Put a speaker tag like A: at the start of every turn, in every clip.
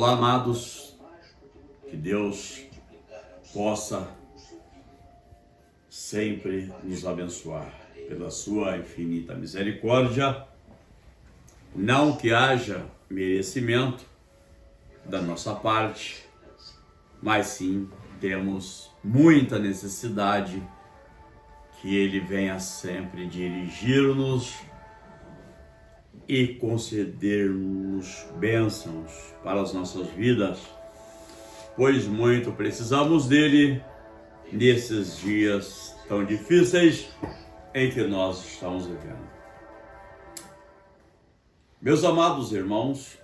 A: amados, que Deus possa sempre nos abençoar pela sua infinita misericórdia, não que haja merecimento da nossa parte, mas sim temos muita necessidade que Ele venha sempre dirigir-nos e conceder-nos bênçãos para as nossas vidas, pois muito precisamos dele nesses dias tão difíceis em que nós estamos vivendo. Meus amados irmãos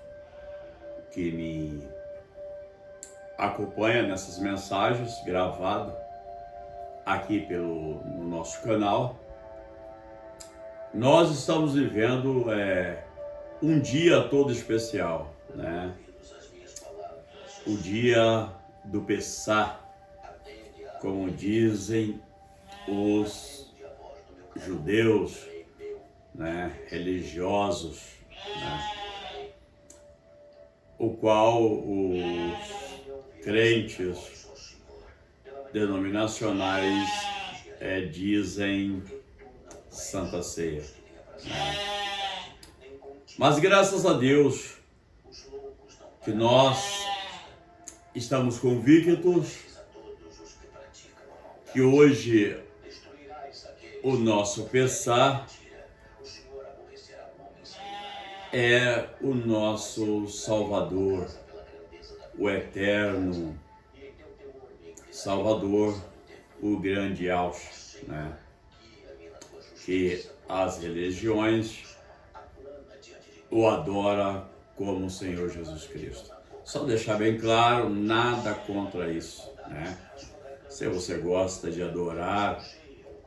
A: que me acompanham nessas mensagens gravadas aqui no nosso canal, nós estamos vivendo um dia todo especial, né? O dia do Pessah, como dizem os judeus, né, religiosos, né, o qual os crentes denominacionais dizem Santa Ceia, né? Mas graças a Deus que nós estamos convictos que hoje o nosso Pessah é o nosso Salvador, o eterno Salvador, o grande Yahshua, né? Que as religiões o adoram como o Senhor Jesus Cristo. Só deixar bem claro, nada contra isso, né? Se você gosta de adorar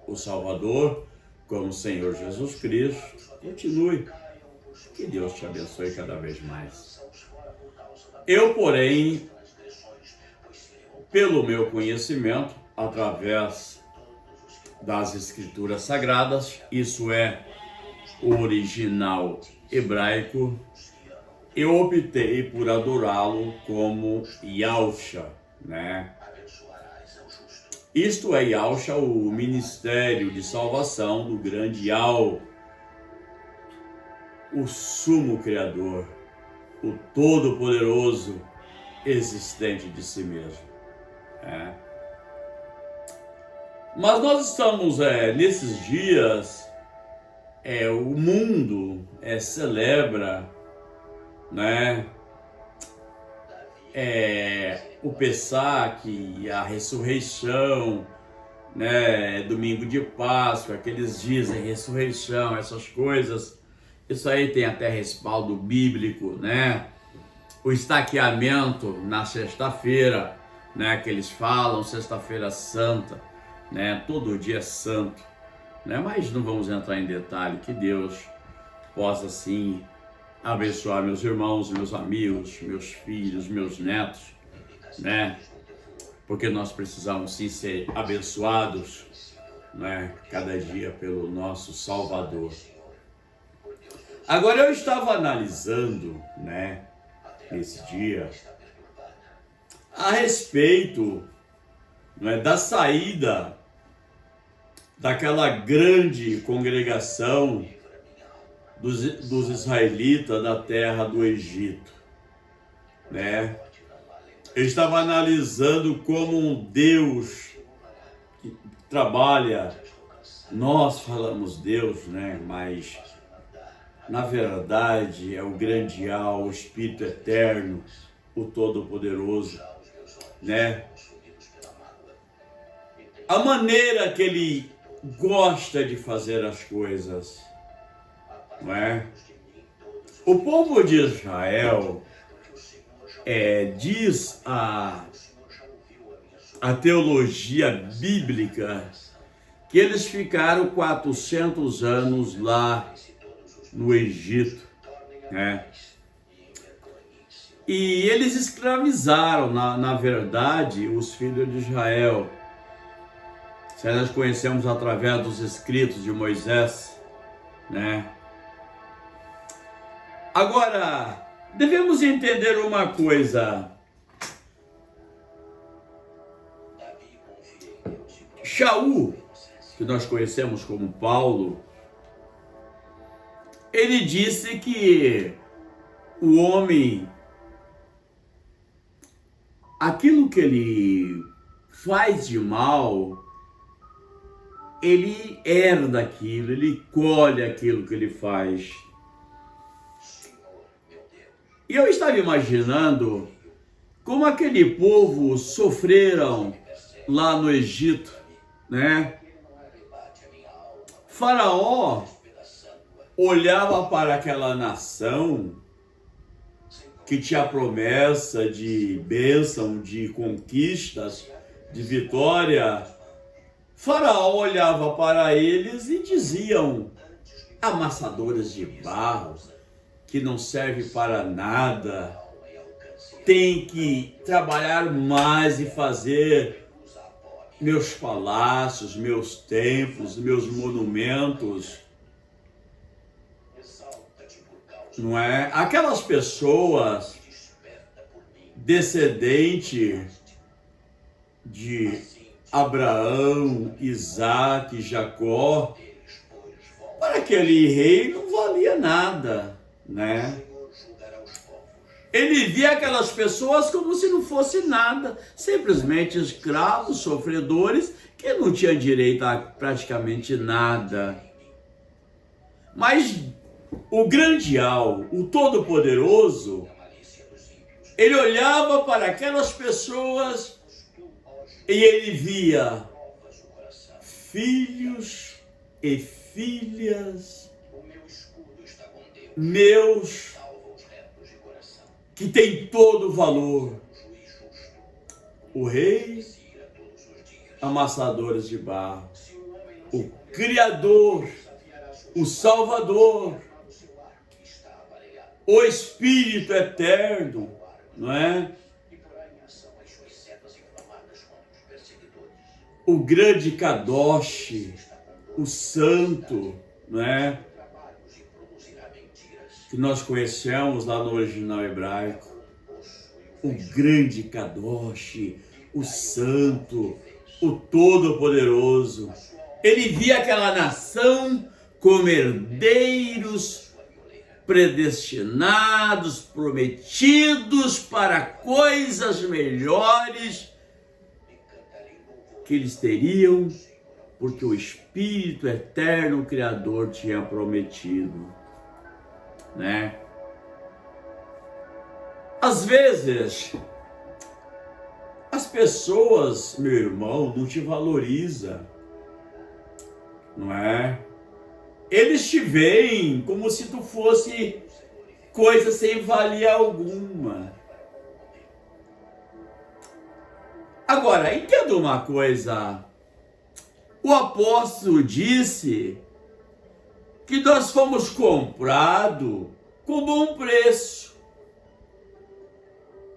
A: o Salvador como o Senhor Jesus Cristo, continue. Que Deus te abençoe cada vez mais. Eu, porém, pelo meu conhecimento, através das Escrituras Sagradas, isso é o original hebraico, eu optei por adorá-lo como Yahshua, né? Isto é Yahshua, o ministério de salvação do grande Yahweh, o sumo Criador, o Todo-Poderoso, existente de si mesmo. Mas nós estamos nesses dias, o mundo celebra, né, o Pessah, que a ressurreição, né, domingo de Páscoa, que eles dizem ressurreição, essas coisas, isso aí tem até respaldo bíblico, né? O estaqueamento na sexta-feira, né, que eles falam, sexta-feira santa, né, todo dia é santo, né? Mas não vamos entrar em detalhe, que Deus possa sim abençoar meus irmãos, meus amigos, meus filhos, meus netos, né? Porque nós precisamos sim ser abençoados, né, cada dia pelo nosso Salvador. Agora eu estava analisando, né, nesse dia, a respeito, né, da saída daquela grande congregação dos israelitas da terra do Egito, né? Eu estava analisando como um Deus que trabalha, nós falamos Deus, né? Mas na verdade é o grande Yahweh, o Espírito Eterno, o Todo-Poderoso, né? A maneira que Ele gosta de fazer as coisas, não é? O povo de Israel, diz a teologia bíblica que eles ficaram 400 anos lá no Egito, né? E eles escravizaram, na verdade, os filhos de Israel. Se nós conhecemos através dos escritos de Moisés, né? Agora, Devemos entender uma coisa. Shaul, que nós conhecemos como Paulo, ele disse que o homem, aquilo que ele faz de mal, ele herda aquilo, ele colhe aquilo que ele faz. E eu estava imaginando como aquele povo sofreram lá no Egito, né? Faraó olhava para aquela nação que tinha promessa de bênção, de conquistas, de vitória. Faraó olhava para eles e diziam: amassadores de barro, que não serve para nada, tem que trabalhar mais e fazer meus palácios, meus templos, meus monumentos. Não é? Aquelas pessoas descendentes de Abraão, Isaac, Jacó, para aquele rei não valia nada, né? Ele via aquelas pessoas como se não fosse nada, simplesmente escravos, sofredores, que não tinham direito a praticamente nada. Mas o Grandial, o Todo-Poderoso, ele olhava para aquelas pessoas e ele via filhos e filhas meus que tem todo o valor. O rei, amassadores de barro, o Criador, o Salvador, o Espírito Eterno, não é? O grande Kadosh, o Santo, não é? Que nós conhecemos lá no original hebraico. O grande Kadosh, o Santo, o Todo-Poderoso. Ele via aquela nação como herdeiros predestinados, prometidos para coisas melhores que eles teriam, porque o Espírito Eterno, o Criador, tinha prometido, né? Às vezes, as pessoas, meu irmão, não te valorizam, não é? Eles te veem como se tu fosse coisa sem valia alguma. Agora, entenda uma coisa. O apóstolo disse que nós fomos comprados com bom preço.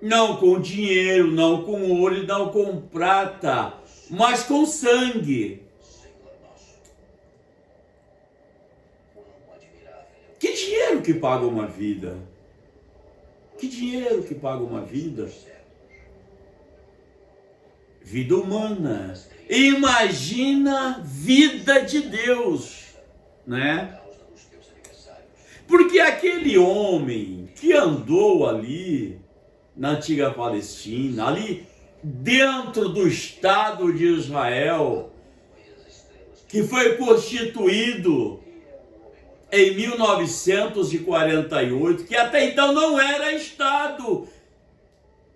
A: Não com dinheiro, não com ouro, não com prata, mas com sangue. Que dinheiro que paga uma vida? Que dinheiro que paga uma vida? Vida humana. Imagina vida de Deus, né? Porque aquele homem que andou ali na antiga Palestina, ali dentro do Estado de Israel, que foi constituído em 1948, que até então não era Estado,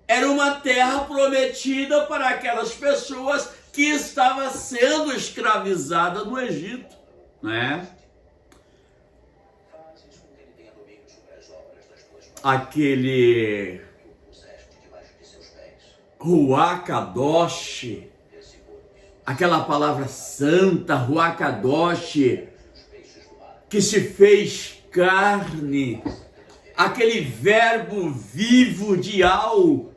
A: era uma terra prometida para aquelas pessoas que estavam sendo escravizadas no Egito, né? Aquele Ruach Kadosh, aquela palavra santa, Ruach Kadosh, que se fez carne, aquele verbo vivo de Al,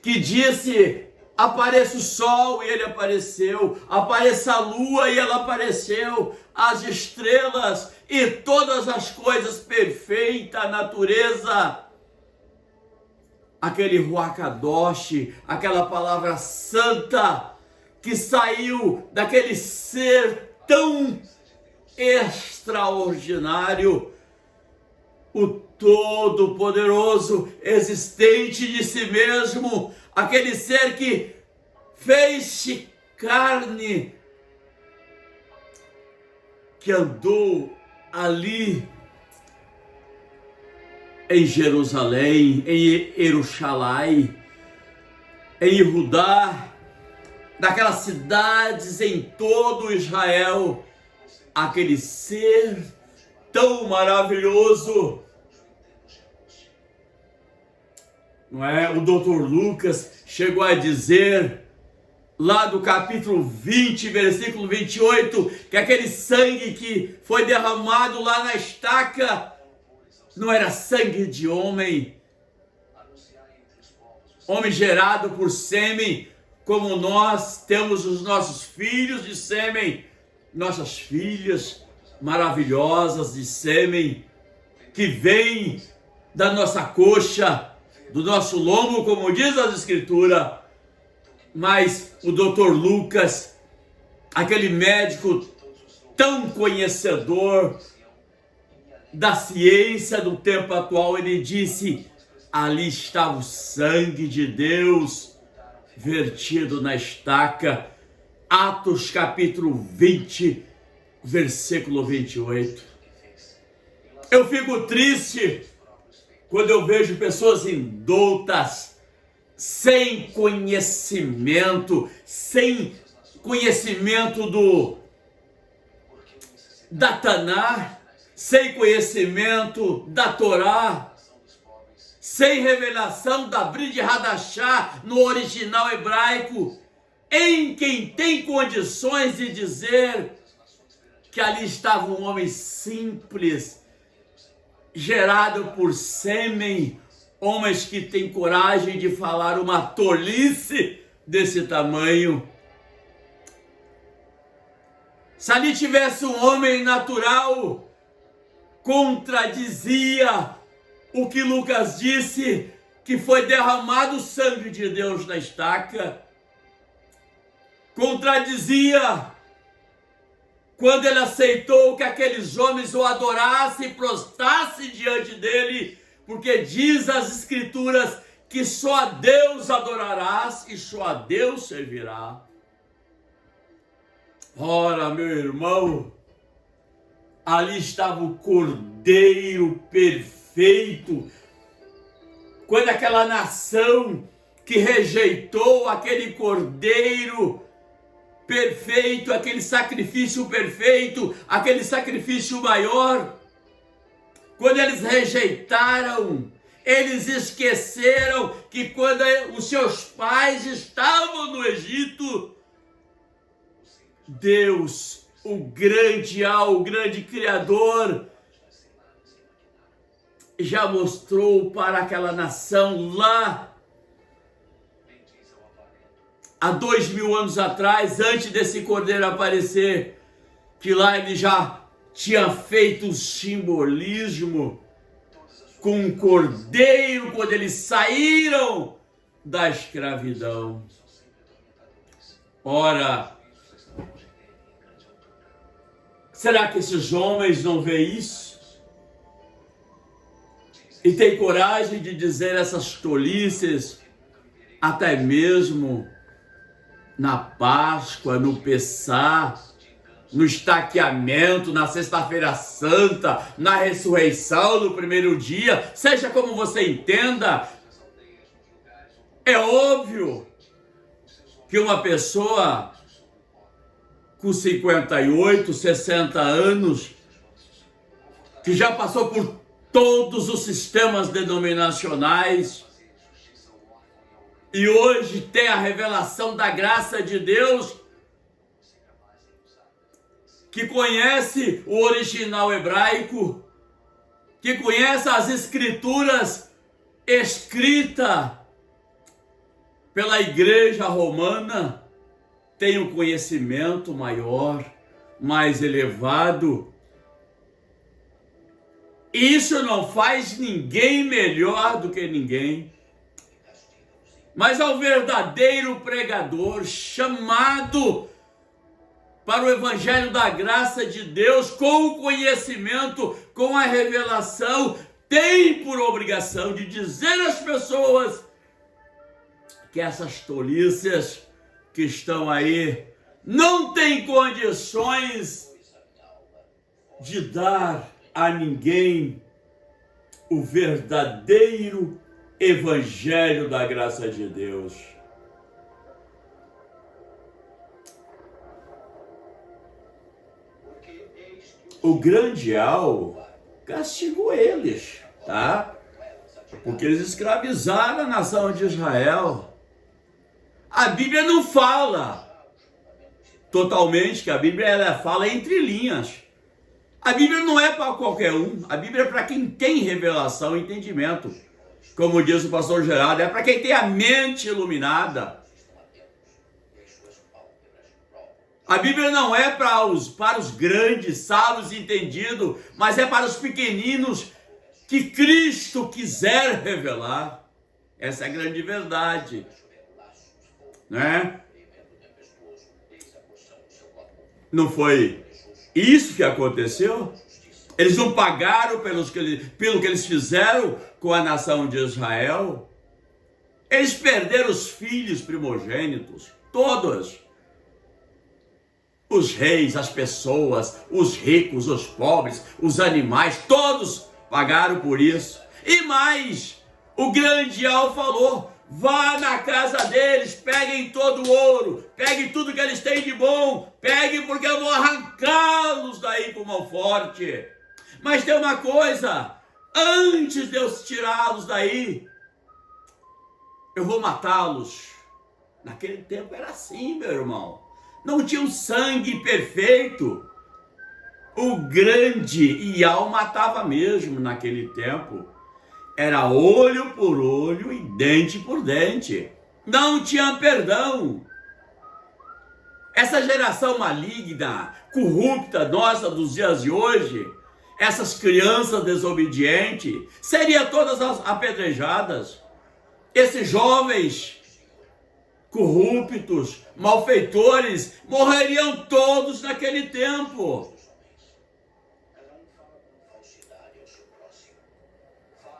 A: que disse: apareça o sol e ele apareceu, apareça a lua e ela apareceu, as estrelas e todas as coisas perfeitas, a natureza, aquele Ruach Kadosh, aquela palavra santa que saiu daquele ser tão extraordinário, o Todo-Poderoso, existente de si mesmo, aquele ser que fez-se carne, que andou ali em Jerusalém, em Jerusalém, em Judá, naquelas cidades em todo Israel, aquele ser tão maravilhoso, não é? O Dr. Lucas chegou a dizer, lá do capítulo 20, versículo 28, que aquele sangue que foi derramado lá na estaca não era sangue de homem, homem gerado por sêmen, como nós temos os nossos filhos de sêmen, nossas filhas maravilhosas de sêmen, que vêm da nossa coxa, do nosso lombo, como diz as Escrituras. Mas o Dr. Lucas, aquele médico tão conhecedor da ciência do tempo atual, ele disse: ali estava o sangue de Deus vertido na estaca. Atos capítulo 20, versículo 28. Eu fico triste quando eu vejo pessoas indoutas, sem conhecimento da Taná, sem conhecimento da Torá, sem revelação da Brit Hadashah no original hebraico, em quem tem condições de dizer que ali estava um homem simples, gerado por sêmen, homens que têm coragem de falar uma tolice desse tamanho. Se ali tivesse um homem natural, contradizia o que Lucas disse, que foi derramado o sangue de Deus na estaca. Contradizia quando ele aceitou que aqueles homens o adorassem e prostrassem diante dele, porque diz as Escrituras que só a Deus adorarás e só a Deus servirá. Ora, meu irmão, ali estava o Cordeiro perfeito. Quando aquela nação que rejeitou aquele Cordeiro perfeito, aquele sacrifício perfeito, aquele sacrifício maior, quando eles rejeitaram, eles esqueceram que quando os seus pais estavam no Egito, Deus, o grande Criador, já mostrou para aquela nação lá, há 2000 anos atrás, antes desse cordeiro aparecer, que lá ele já tinha feito um simbolismo com o cordeiro quando eles saíram da escravidão. Ora, será que esses homens não veem isso? E tem coragem de dizer essas tolices, até mesmo na Páscoa, no Pessá, no estaqueamento, na Sexta-feira Santa, na ressurreição, no primeiro dia, seja como você entenda. É óbvio que uma pessoa com 58, 60 anos, que já passou por todos os sistemas denominacionais, e hoje tem a revelação da graça de Deus, que conhece o original hebraico, que conhece as escrituras escritas pela igreja romana, tem um conhecimento maior, mais elevado, Isso não faz ninguém melhor do que ninguém. Mas ao verdadeiro pregador chamado para o evangelho da graça de Deus, com o conhecimento, com a revelação, tem por obrigação de dizer às pessoas que essas tolices que estão aí não têm condições de dar a ninguém o verdadeiro evangelho da graça de Deus. O grande Al castigou eles, tá? Porque eles escravizaram a nação de Israel. A Bíblia não fala totalmente, que a Bíblia ela fala entre linhas. A Bíblia não é para qualquer um, a Bíblia é para quem tem revelação e entendimento. Como diz o pastor Gerardo, é para quem tem a mente iluminada. A Bíblia não é para os grandes, sábios e entendidos, mas é para os pequeninos que Cristo quiser revelar. Essa é a grande verdade, né? Não foi isso que aconteceu? Eles não pagaram pelo que eles fizeram com a nação de Israel? Eles perderam os filhos primogênitos, todos. Os reis, as pessoas, os ricos, os pobres, os animais, todos pagaram por isso. E mais, o grande Al falou: vá na casa deles, peguem todo o ouro, peguem tudo que eles têm de bom, peguem porque eu vou arrancá-los daí com mão forte. Mas tem uma coisa, antes de eu tirá-los daí, eu vou matá-los. Naquele tempo era assim, meu irmão. Não tinha um sangue perfeito. O grande Al matava mesmo naquele tempo. Era olho por olho e dente por dente. Não tinha perdão. Essa geração maligna, corrupta nossa dos dias de hoje, essas crianças desobedientes, seriam todas apedrejadas. Esses jovens corruptos, malfeitores, morreriam todos naquele tempo.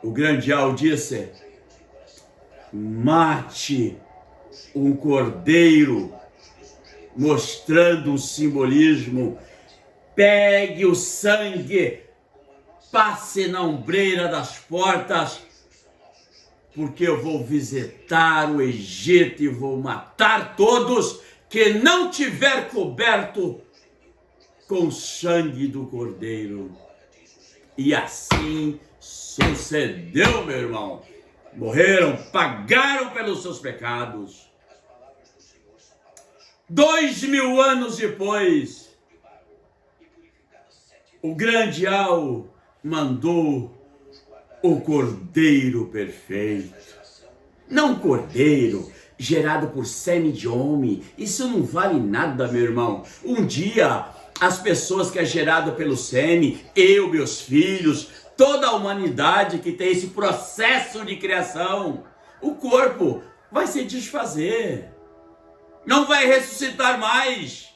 A: O grande Al disse: mate um cordeiro, mostrando um simbolismo. Pegue o sangue, passe na ombreira das portas, porque eu vou visitar o Egito e vou matar todos que não tiver coberto com o sangue do cordeiro. E assim sucedeu, meu irmão. Morreram, pagaram pelos seus pecados. 2000 anos depois, o grande Al mandou o cordeiro perfeito. Não cordeiro gerado por sêmen de homem. Isso não vale nada, meu irmão. Um dia, as pessoas que é gerado pelo sêmen, eu, meus filhos, toda a humanidade que tem esse processo de criação, o corpo vai se desfazer. Não vai ressuscitar mais.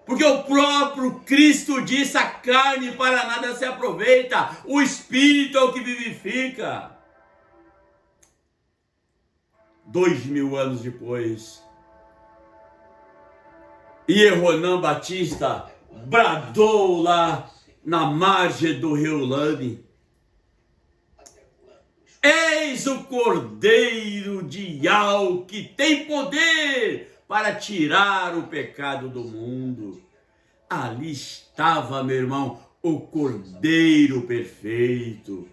A: Porque o próprio Cristo disse: a carne para nada se aproveita, o Espírito é o que vivifica. 2000 anos depois, Iehonan Batista bradou lá na margem do rio Lame: eis o Cordeiro de Al que tem poder para tirar o pecado do mundo. Ali estava, meu irmão, o Cordeiro perfeito.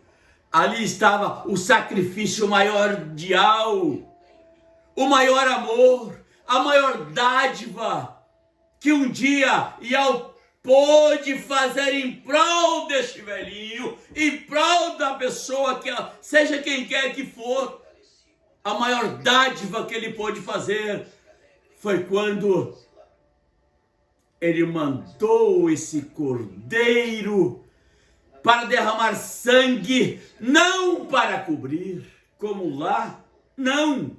A: Ali estava o sacrifício maior de Al, o maior amor, a maior dádiva que um dia Al pôde fazer em prol deste velhinho, em prol da pessoa, que seja quem quer que for. A maior dádiva que ele pôde fazer foi quando ele mandou esse cordeiro para derramar sangue, não para cobrir, como lá, não,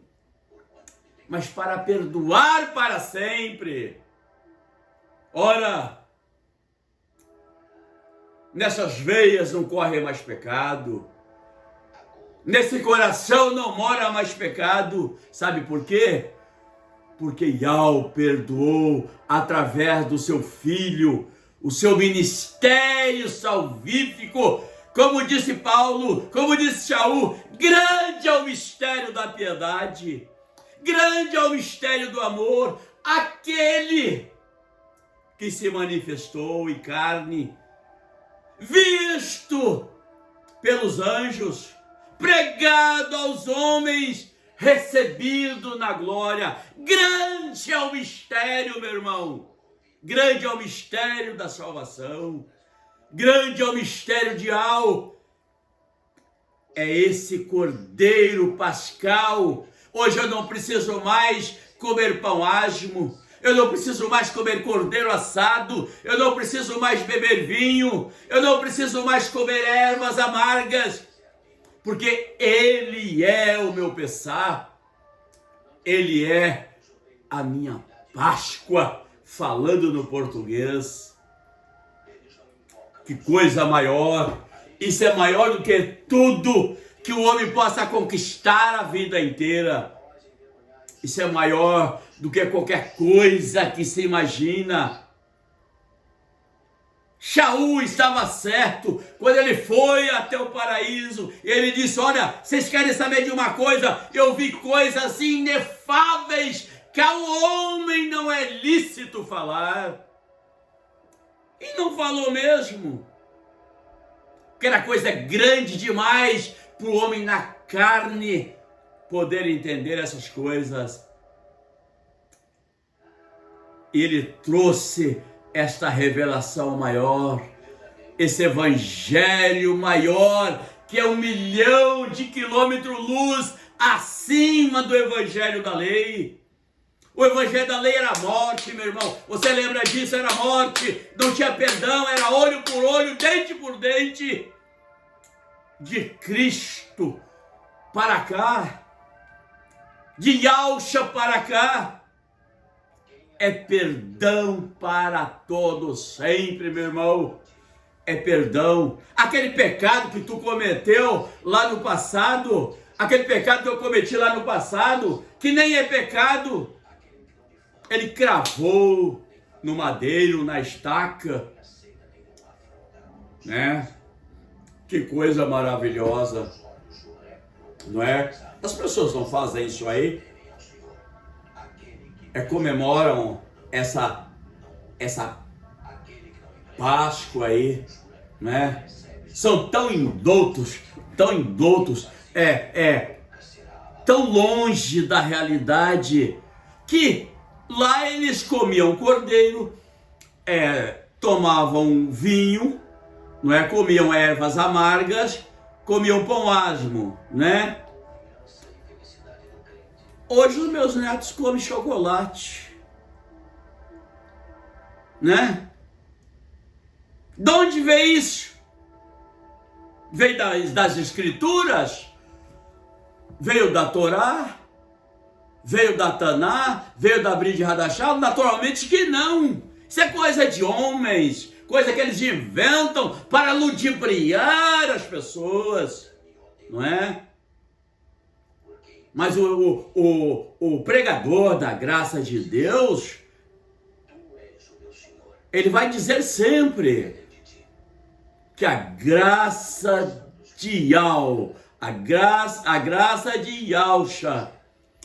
A: mas para perdoar para sempre. Ora, nessas veias não corre mais pecado, nesse coração não mora mais pecado. Sabe por quê? Porque Yahweh perdoou através do seu Filho, o seu ministério salvífico. Como disse Paulo, como disse Shaul, grande é o mistério da piedade, grande é o mistério do amor, aquele que se manifestou em carne, visto pelos anjos, pregado aos homens, recebido na glória. Grande é o mistério, meu irmão, grande é o mistério da salvação, grande é o mistério de Al. É esse cordeiro pascal. Hoje eu não preciso mais comer pão asmo, eu não preciso mais comer cordeiro assado, eu não preciso mais beber vinho, eu não preciso mais comer ervas amargas, porque Ele é o meu Pessah, Ele é a minha Páscoa, falando no português. Que coisa maior! Isso é maior do que tudo que o homem possa conquistar a vida inteira. Isso é maior do que qualquer coisa que se imagina. Shaul estava certo quando ele foi até o paraíso. Ele disse: olha, vocês querem saber de uma coisa? Eu vi coisas inefáveis que ao homem não é lícito falar. E não falou mesmo. Porque era coisa grande demais para o homem na carne poder entender essas coisas. Ele trouxe esta revelação maior, esse evangelho maior, que é 1 milhão de quilômetros-luz acima do evangelho da lei. O evangelho da lei era morte, meu irmão. Você lembra disso? Era morte, não tinha perdão, era olho por olho, dente por dente. De Cristo para cá, de Yahshua para cá, é perdão para todos sempre, meu irmão. É perdão. Aquele pecado que tu cometeu lá no passado, aquele pecado que eu cometi lá no passado, que nem é pecado, Ele cravou no madeiro, na estaca, né? Que coisa maravilhosa, não é? As pessoas não fazem isso aí, comemoram essa Páscoa aí, né? São tão indoutos, tão longe da realidade, que lá eles comiam cordeiro, tomavam vinho, não é? Comiam ervas amargas, comiam pão asmo, né? Hoje os meus netos comem chocolate, né? De onde veio isso? Veio das escrituras? Veio da Torá? Veio da Taná? Veio da Brit Hadashah? Naturalmente que não. Isso é coisa de homens, coisa que eles inventam para ludibriar as pessoas, não é? Mas o pregador da graça de Deus, ele vai dizer sempre que a graça de Yahweh, a graça de Yahshua,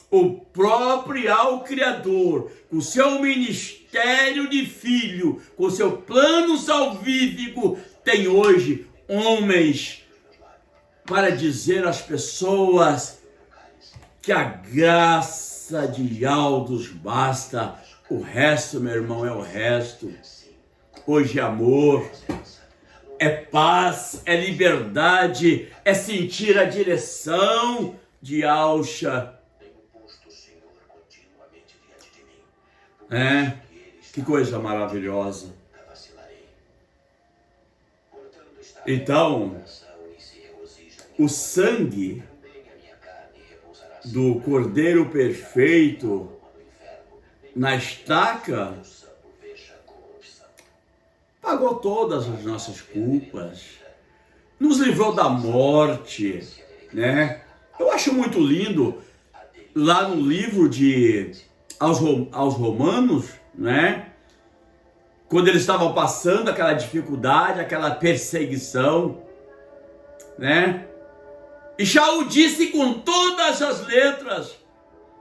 A: o próprio Yahweh Criador, com seu ministério de filho, com seu plano salvífico, tem hoje homens para dizer às pessoas que a graça de Yahweh nos basta. O resto, meu irmão, é o resto. Hoje é amor, é paz, é liberdade, é sentir a direção de Yahshua. Que coisa maravilhosa. Então, o sangue do Cordeiro Perfeito na estaca pagou todas as nossas culpas, nos livrou da morte, né? Eu acho muito lindo lá no livro de aos Romanos, né? Quando eles estavam passando aquela dificuldade, aquela perseguição, né? E Shaul disse com todas as letras: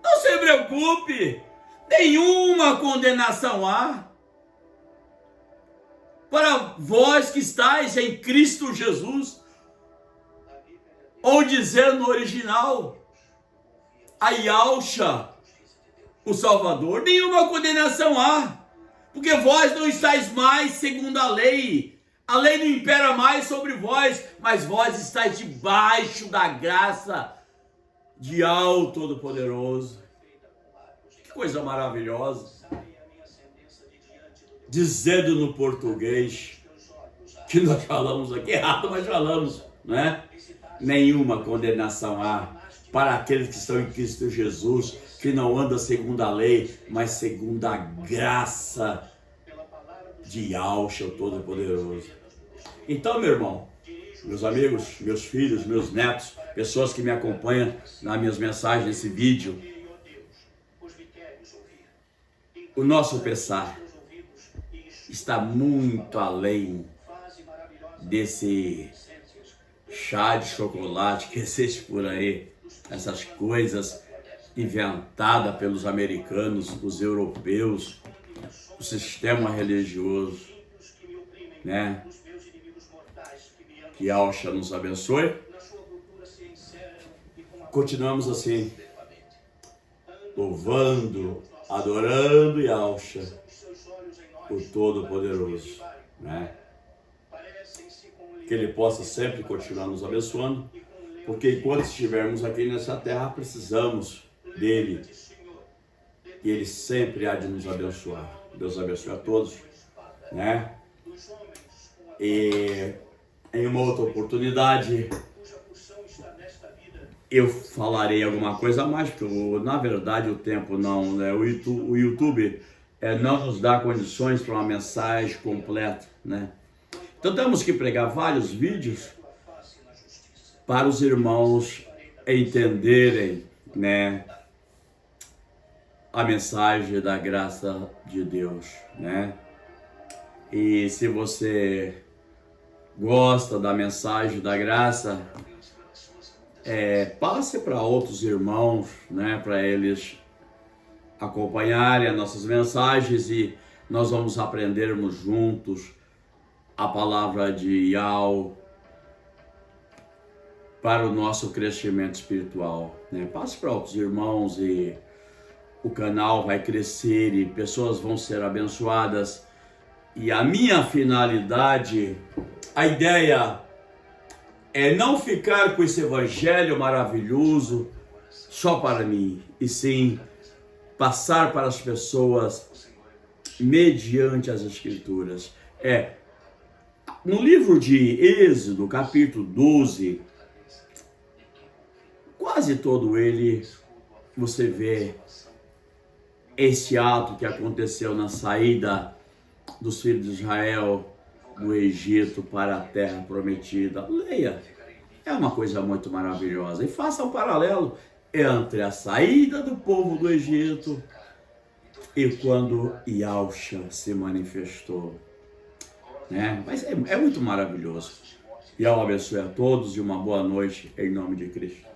A: não se preocupe, nenhuma condenação há para vós que estáis em Cristo Jesus. Ou dizer no original, a Yahshua, o Salvador, nenhuma condenação há, porque vós não estáis mais segundo a lei não impera mais sobre vós, mas vós estáis debaixo da graça de Al Todo-Poderoso. Que coisa maravilhosa. Dizendo no português, que nós falamos aqui errado, mas falamos, né? Nenhuma condenação há para aqueles que estão em Cristo Jesus, que não andam segundo a lei, mas segundo a graça de Yahshua, o Todo-Poderoso. Então, meu irmão, meus amigos, meus filhos, meus netos, pessoas que me acompanham nas minhas mensagens, nesse vídeo, o nosso pensar está muito além desse chá de chocolate que existe por aí, essas coisas inventadas pelos americanos, os europeus, o sistema religioso, né? Que Yahshua nos abençoe. Continuamos assim, louvando, adorando Yahshua, o Todo-Poderoso, né? Que Ele possa sempre continuar nos abençoando, porque enquanto estivermos aqui nessa terra, precisamos dEle, e Ele sempre há de nos abençoar. Deus abençoe a todos, né? E em uma outra oportunidade eu falarei alguma coisa a mais, porque na verdade o tempo não, né? O YouTube não nos dá condições para uma mensagem completa, né? Então temos que pregar vários vídeos para os irmãos entenderem, né, a mensagem da graça de Deus, né? E se você gosta da mensagem da graça, passe para outros irmãos, né, para eles acompanharem as nossas mensagens e nós vamos aprendermos juntos a palavra de Yahweh para o nosso crescimento espiritual, né? Passe para outros irmãos e o canal vai crescer e pessoas vão ser abençoadas. E a minha finalidade, a ideia é não ficar com esse evangelho maravilhoso só para mim, e sim passar para as pessoas mediante as Escrituras. No livro de Êxodo, capítulo 12, quase todo ele, você vê esse ato que aconteceu na saída dos filhos de Israel do Egito para a terra prometida. Leia, é uma coisa muito maravilhosa. E faça um paralelo entre a saída do povo do Egito e quando Yahshua se manifestou, né? Mas é muito maravilhoso. E eu abençoe a todos e uma boa noite em nome de Cristo.